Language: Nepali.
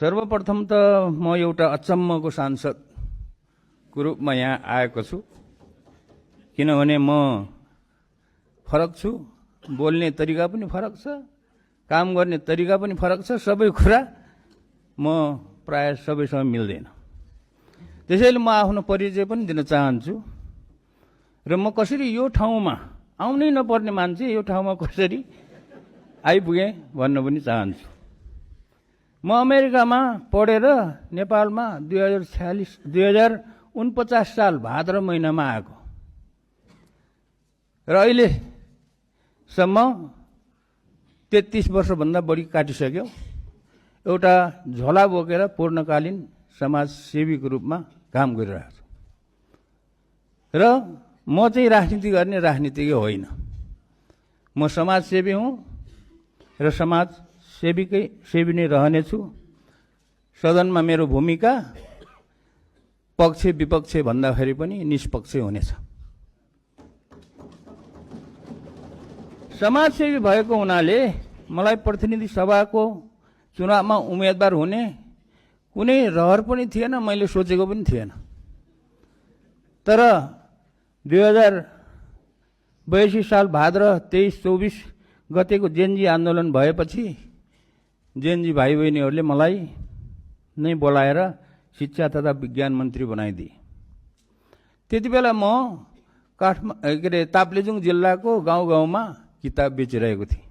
सर्वप्रथम त म एउटा अचम्मको सांसदको रूपमा यहाँ आएको छु, किनभने म फरक छु, बोल्ने तरिका पनि फरक छ, काम गर्ने तरिका पनि फरक छ, सबै कुरा म प्राय सबैसँग मिल्दैन। त्यसैले म आफ्नो परिचय पनि दिन चाहन्छु र म कसरी यो ठाउँमा आउनै नपर्ने मान्छे यो ठाउँमा कसरी आइपुगे भन्न पनि चाहन्छु। म अमेरिकामा पढेर नेपालमा 2049 साल भाद्र महिनामा आएको र अहिलेसम्म 33 वर्षभन्दा बढी काटिसक्यो। एउटा झोला बोकेर पूर्णकालीन समाजसेवीको रूपमा काम गरिरहेको छु र म चाहिँ राजनीति गर्ने राजनीतिज्ञ होइन, म समाजसेवी हुँ र सेवी नै रहनेछु। सदनमा मेरो भूमिका पक्ष विपक्ष भन्दाखेरि पनि निष्पक्ष हुनेछ। समाजसेवी भएको हुनाले मलाई प्रतिनिधि सभाको चुनावमा उम्मेदवार हुने कुनै रहर पनि थिएन, मैले सोचेको पनि थिएन। तर 2082 साल भाद्र 23-24 गतेको जेनजी आन्दोलन भएपछि जेनजी भाइ बहिनीहरूले मलाई नै बोलाएर शिक्षा तथा विज्ञान मन्त्री बनाइदिए। त्यति बेला म ताप्लेजुङ जिल्लाको गाउँ गाउँमा किताब बेचिरहेको थिएँ।